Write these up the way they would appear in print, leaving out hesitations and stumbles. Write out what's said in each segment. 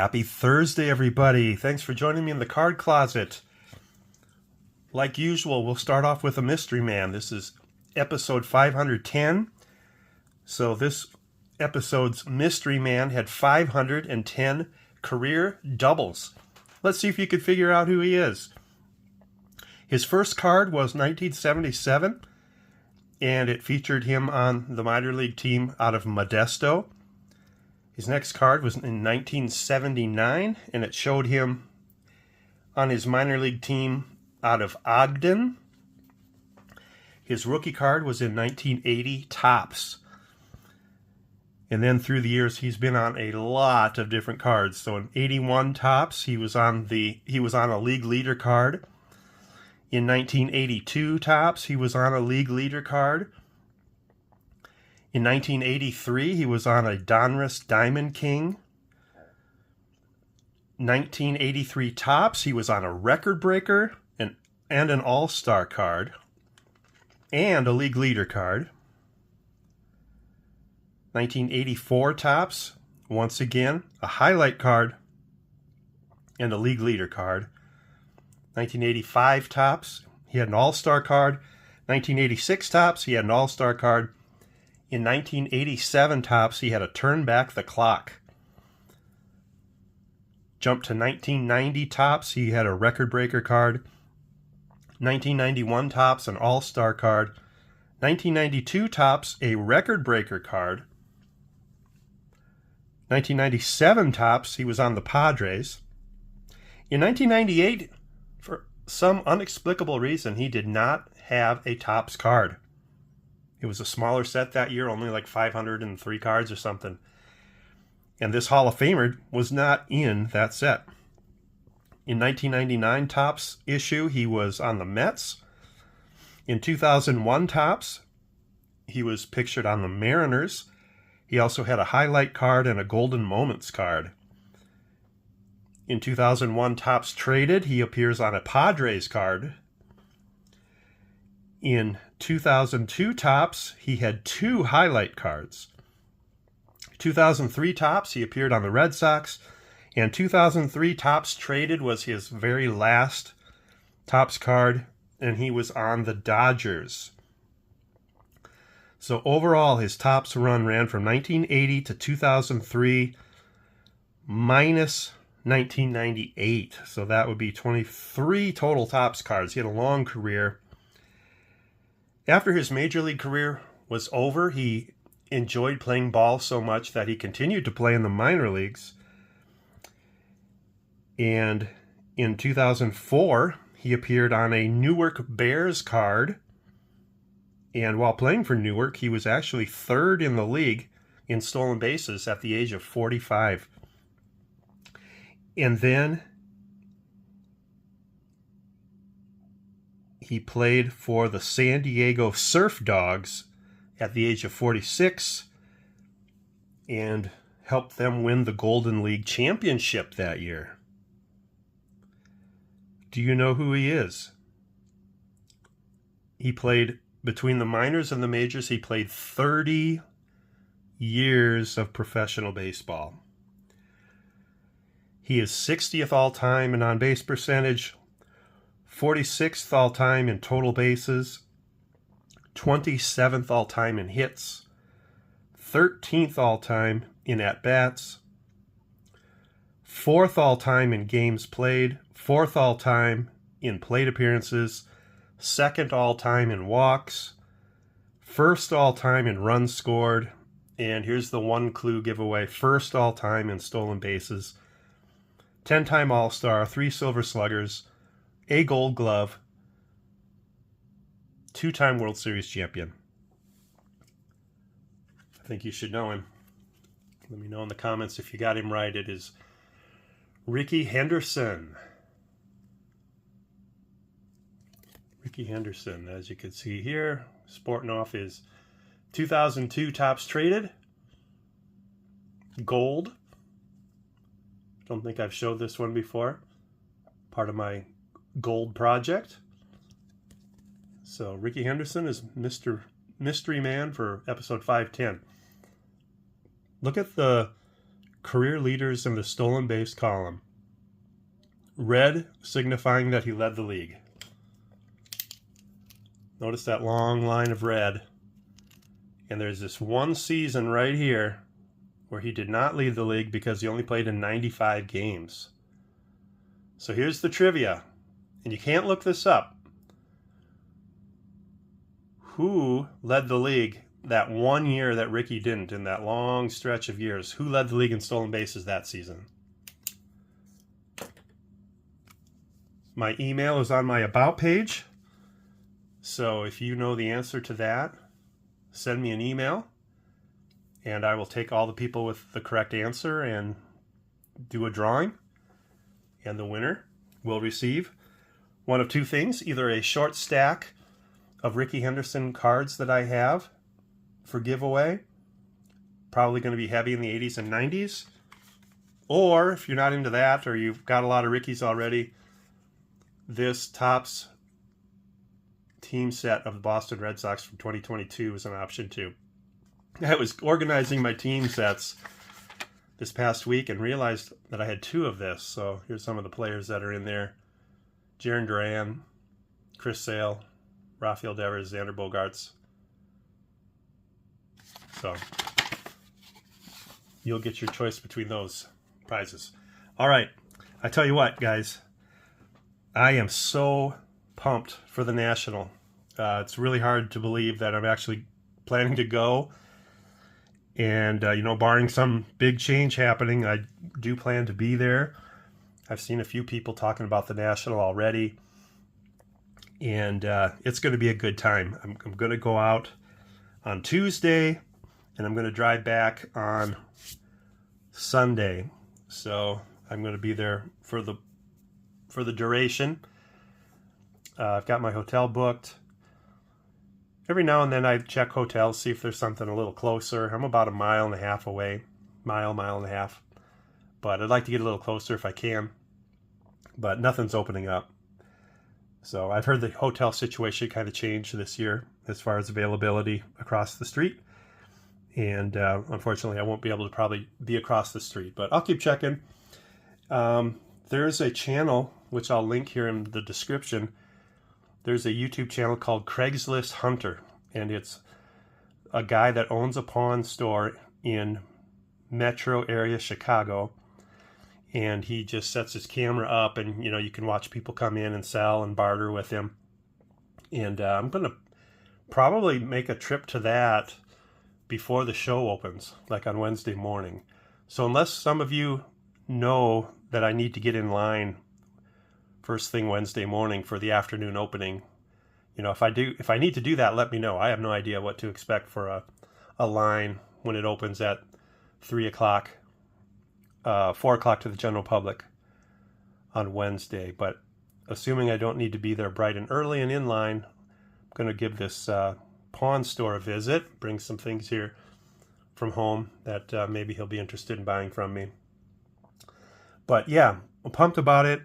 Happy Thursday, everybody. Thanks for joining me in the card closet. Like usual, we'll start off with a mystery man. This is episode 510. So this episode's mystery man had 510 career doubles. Let's see if you could figure out who he is. His first card was 1977, and it featured him on the minor league team out of Modesto. His next card was in 1979, and it showed him on his minor league team out of Ogden. His rookie card was in 1980 Topps. And then through the years, he's been on a lot of different cards. So in 81 Topps, he was on a league leader card. In 1982 Topps, he was on a league leader card. In 1983, he was on a Donruss Diamond King. 1983 Topps, he was on a record breaker and an all-star card and a league leader card. 1984 Topps, once again, a highlight card and a league leader card. 1985 Topps, he had an all-star card. 1986 Topps, he had an all-star card. In 1987 Topps, he had a turn back the clock. Jump to 1990 Topps, he had a record breaker card. 1991 Topps, an all-star card. 1992 Topps, a record breaker card. 1997 Topps, he was on the Padres. In 1998, for some inexplicable reason, he did not have a Topps card. It was a smaller set that year, only like 503 cards or something. And this Hall of Famer was not in that set. In 1999 Topps issue, he was on the Mets. In 2001 Topps, he was pictured on the Mariners. He also had a highlight card and a Golden Moments card. In 2001 Topps Traded, he appears on a Padres card. In 2002 Topps, he had two highlight cards. 2003 Topps, he appeared on the Red Sox. And 2003 Topps Traded was his very last Topps card, and he was on the Dodgers. So overall, his Topps run ran from 1980 to 2003, minus 1998. So that would be 23 total Topps cards. He had a long career. After his major league career was over, he enjoyed playing ball so much that he continued to play in the minor leagues. And in 2004, he appeared on a Newark Bears card. And while playing for Newark, he was actually third in the league in stolen bases at the age of 45. And then he played for the San Diego Surf Dogs at the age of 46 and helped them win the Golden League Championship that year. Do you know who he is? He played between the minors and the majors. He played 30 years of professional baseball. He is 60th all-time in on-base percentage, 46th all-time in total bases, 27th all-time in hits, 13th all-time in at-bats, 4th all-time in games played, 4th all-time in plate appearances, 2nd all-time in walks, 1st all-time in runs scored, and here's the one clue giveaway, 1st all-time in stolen bases, 10-time All-Star, 3 Silver Sluggers, a Gold Glove, 2-time World Series champion. I think you should know him. Let me know in the comments if you got him right. It is Rickey Henderson. Rickey Henderson, as you can see here, sporting off his 2002 Topps Traded Gold. Don't think I've showed this one before. Part of my gold project. So Rickey Henderson is Mr. Mystery Man for episode 510. Look at the career leaders in the stolen base column. Red signifying that he led the league. Notice that long line of red. And there's this one season right here where he did not lead the league because he only played in 95 games. So here's the trivia. And you can't look this up. Who led the league that one year that Ricky didn't, in that long stretch of years? Who led the league in stolen bases that season? My email is on my About page. So if you know the answer to that, send me an email. And I will take all the people with the correct answer and do a drawing. And the winner will receive one of two things. Either a short stack of Rickey Henderson cards that I have for giveaway. Probably going to be heavy in the 80s and 90s. Or if you're not into that, or you've got a lot of Rickies already, this Topps team set of the Boston Red Sox from 2022 is an option too. I was organizing my team sets this past week and realized that I had two of this. So here's some of the players that are in there. Jarren Duran, Chris Sale, Rafael Devers, Xander Bogaerts. So you'll get your choice between those prizes. All right. I tell you what, guys. I am so pumped for the National. It's really hard to believe that I'm actually planning to go. And, barring some big change happening, I do plan to be there. I've seen a few people talking about the National already. And it's going to be a good time. I'm going to go out on Tuesday, and I'm going to drive back on Sunday. So I'm going to be there for the duration. I've got my hotel booked. Every now and then I check hotels, see if there's something a little closer. I'm about a mile and a half away. Mile and a half. But I'd like to get a little closer if I can. But nothing's opening up. So I've heard the hotel situation kind of changed this year as far as availability across the street. And unfortunately, I won't be able to probably be across the street. But I'll keep checking. There's a channel, which I'll link here in the description. There's a YouTube channel called Craigslist Hunter, and it's a guy that owns a pawn store in metro area Chicago, and he just sets his camera up, and you can watch people come in and sell and barter with him. And I'm going to probably make a trip to that before the show opens, like on Wednesday morning. So unless some of you know that I need to get in line first thing Wednesday morning for the afternoon opening, if I need to do that, let me know. I have no idea what to expect for a line when it opens at 3 o'clock, 4 o'clock to the general public on Wednesday. But assuming I don't need to be there bright and early and in line, I'm going to give this pawn store a visit, bring some things here from home that maybe he'll be interested in buying from me. But yeah, I'm pumped about it.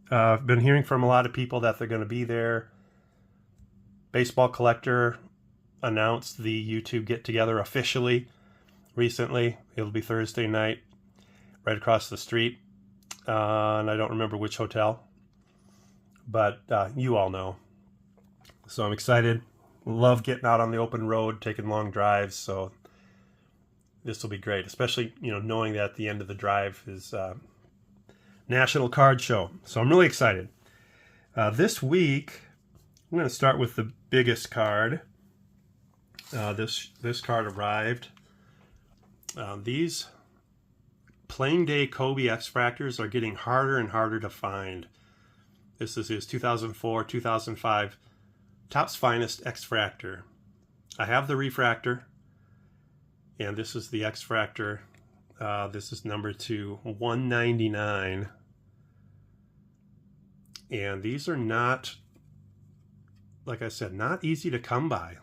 I've been hearing from a lot of people that they're going to be there. Baseball Collector announced the YouTube get-together officially recently. It'll be Thursday night, right across the street. And I don't remember which hotel, but you all know. So I'm excited. Love getting out on the open road, taking long drives. So this will be great, especially, knowing that at the end of the drive is National Card Show. So I'm really excited. This week, I'm going to start with the biggest card. This card arrived. These Playing Day Kobe X-Fractors are getting harder and harder to find. This is his 2004-2005 Topps Finest X-Fractor. I have the refractor, and this is the X-Fractor. This is number 199. And these are not, like I said, not easy to come by.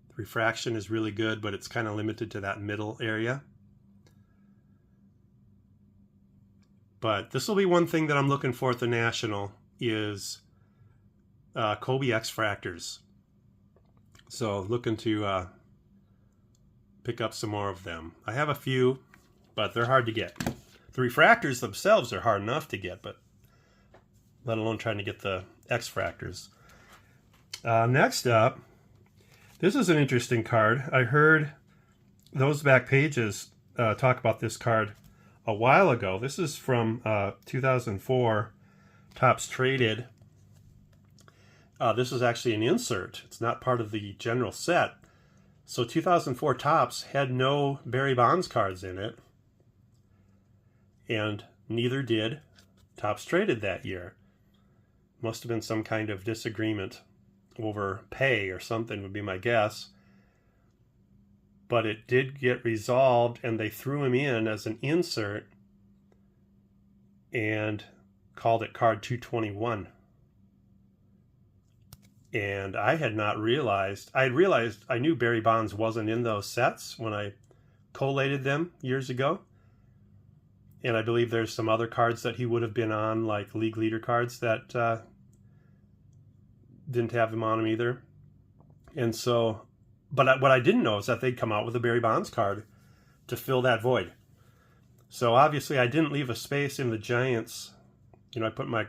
The refraction is really good, but it's kind of limited to that middle area. But this will be one thing that I'm looking for at the National is Kobe X-Fractors. So looking to pick up some more of them. I have a few, but they're hard to get. The refractors themselves are hard enough to get, but let alone trying to get the X-fractors. Next up, this is an interesting card. I heard those back pages talk about this card a while ago. This is from 2004, Topps Traded. This is actually an insert. It's not part of the general set. So 2004 Topps had no Barry Bonds cards in it, and neither did Topps Traded that year. Must have been some kind of disagreement over pay or something would be my guess. But it did get resolved, and they threw him in as an insert and called it card 221. And I had not realized, I knew Barry Bonds wasn't in those sets when I collated them years ago. And I believe there's some other cards that he would have been on, like league leader cards that didn't have him on him either. And so, but what I didn't know is that they'd come out with a Barry Bonds card to fill that void. So obviously I didn't leave a space in the Giants. You know, I put my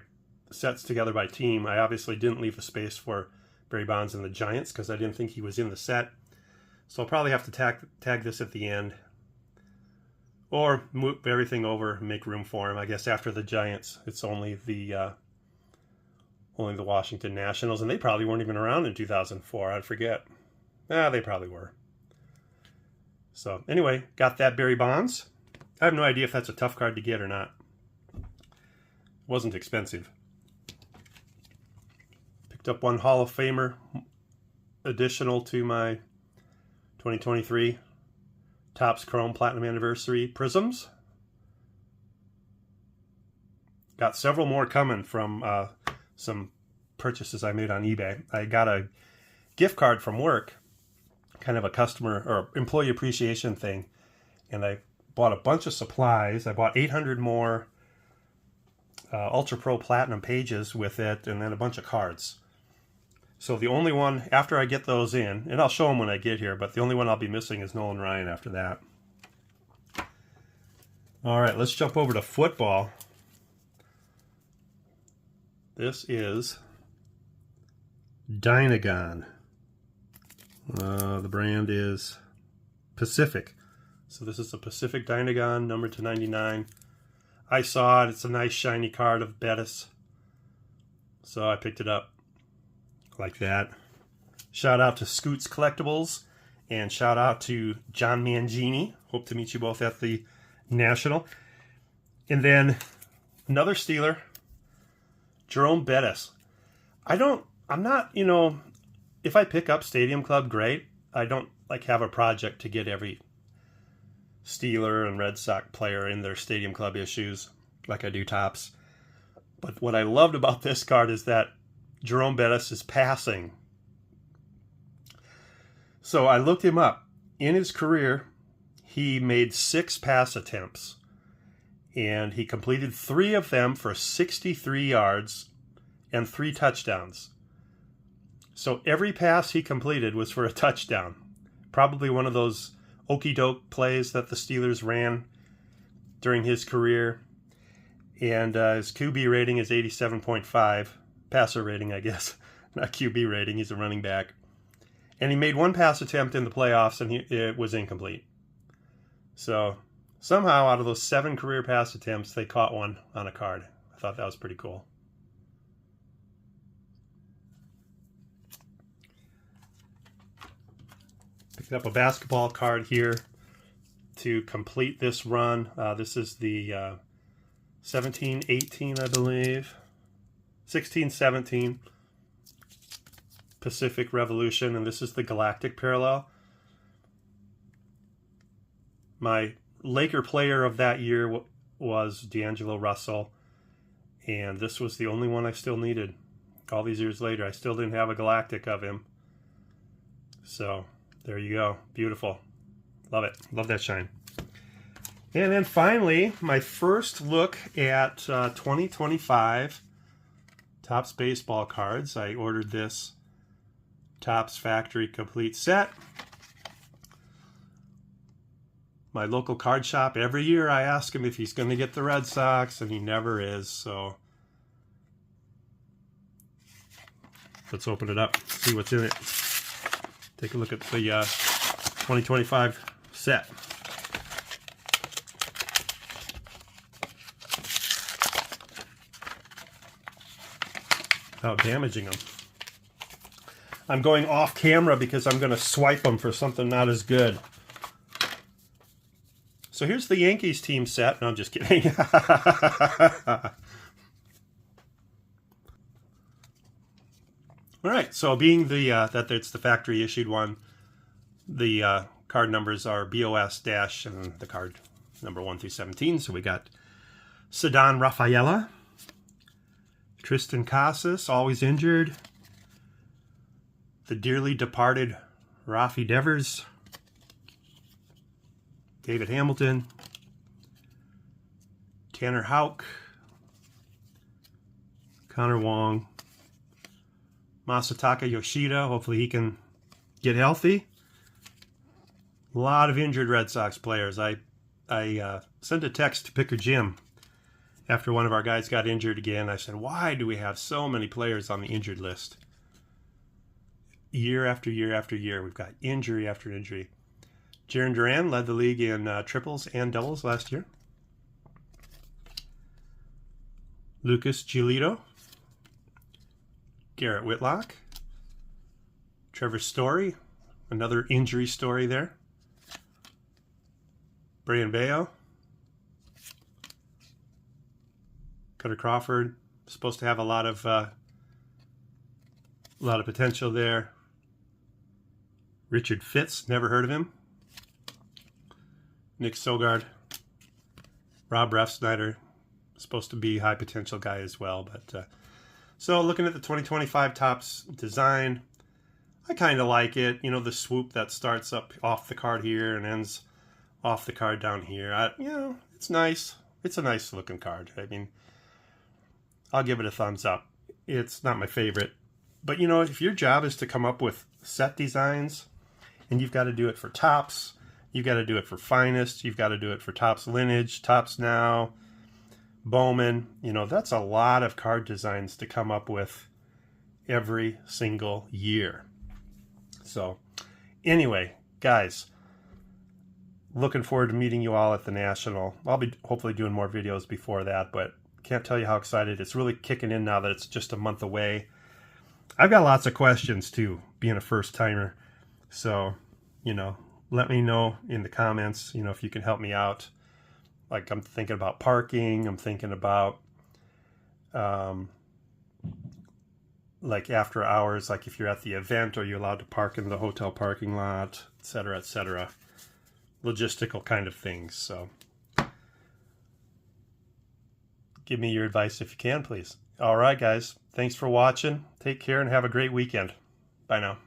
sets together by team. I obviously didn't leave a space for Barry Bonds in the Giants because I didn't think he was in the set. So I'll probably have to tag this at the end, or move everything over and make room for him. I guess after the Giants, it's only the Washington Nationals, and they probably weren't even around in 2004. I'd forget. They probably were. So anyway, got that Barry Bonds. I have no idea if that's a tough card to get or not. It wasn't expensive. Picked up one Hall of Famer additional to my 2023 Topps Chrome Platinum Anniversary Prisms. Got several more coming from some purchases I made on eBay. I got a gift card from work, kind of a customer or employee appreciation thing, and I bought a bunch of supplies. I bought 800 more Ultra Pro Platinum pages with it, and then a bunch of cards. So the only one, after I get those in, and I'll show them when I get here, but the only one I'll be missing is Nolan Ryan after that. All right, let's jump over to football. This is Dynagon. The brand is Pacific. So this is a Pacific Dynagon, numbered to 99. I saw it. It's a nice shiny card of Bettis. So I picked it up like that. Shout out to Scoots Collectibles, and shout out to John Mangini. Hope to meet you both at the National. And then another Steeler, Jerome Bettis. I'm not, if I pick up Stadium Club, great. I don't have a project to get every Steeler and Red Sox player in their Stadium Club issues like I do Topps. But what I loved about this card is that Jerome Bettis is passing. So I looked him up. In his career, he made 6 pass attempts, and he completed 3 of them for 63 yards and 3 touchdowns. So every pass he completed was for a touchdown. Probably one of those okey-doke plays that the Steelers ran during his career. And his QB rating is 87.5. Passer rating, I guess. Not QB rating. He's a running back. And he made 1 pass attempt in the playoffs, and it was incomplete. So somehow out of those 7 career pass attempts, they caught one on a card. I thought that was pretty cool. Picked up a basketball card here to complete this run. This is the 17-18, I believe. 16-17 Pacific Revolution, and this is the Galactic Parallel. My Laker player of that year was D'Angelo Russell, and this was the only one I still needed. All these years later, I still didn't have a Galactic of him. So there you go. Beautiful. Love it. Love that shine. And then finally, my first look at 2025 Topps baseball cards. I ordered this Topps Factory Complete set. my local card shop. Every year I ask him if he's going to get the Red Sox, and he never is. So let's open it up, see what's in it. Take a look at the 2025 set. Without damaging them. I'm going off camera because I'm going to swipe them for something not as good. So here's the Yankees team set. No, I'm just kidding. All right, so being the that it's the factory issued one, the card numbers are BOS dash and the card number 1 through 17. So we got Ceddanne Rafaela, Tristan Casas, always injured, the dearly departed Rafi Devers, David Hamilton, Tanner Houck, Connor Wong, Masataka Yoshida, hopefully he can get healthy. A lot of injured Red Sox players. I sent a text to Picker Jim after one of our guys got injured again. I said, why do we have so many players on the injured list? Year after year after year, we've got injury after injury. Jarren Duran led the league in triples and doubles last year. Lucas Giolito, Garrett Whitlock, Trevor Story, another injury story there. Brayan Bello, Cutter Crawford, supposed to have a lot of potential there. Richard Fitz, never heard of him. Nick Sogard, Rob Refsnyder, supposed to be a high potential guy as well. But so looking at the 2025 Topps design, I kind of like it. You know, the swoop that starts up off the card here and ends off the card down here. You know, it's nice. It's a nice looking card. I mean, I'll give it a thumbs up. It's not my favorite. But, you know, if your job is to come up with set designs, and you've got to do it for Topps, you've got to do it for Finest, you've got to do it for Topps Lineage, Topps Now, Bowman, you know, that's a lot of card designs to come up with every single year. So, anyway, guys, looking forward to meeting you all at the National. I'll be hopefully doing more videos before that, but can't tell you how excited. It's really kicking in now that it's just a month away. I've got lots of questions too, being a first timer. So, you know, let me know in the comments, you know, if you can help me out. Like, I'm thinking about parking. I'm thinking about, like, after hours, like if you're at the event, are you allowed to park in the hotel parking lot, et cetera, logistical kind of things. So give me your advice if you can, please. All right, guys. Thanks for watching. Take care and have a great weekend. Bye now.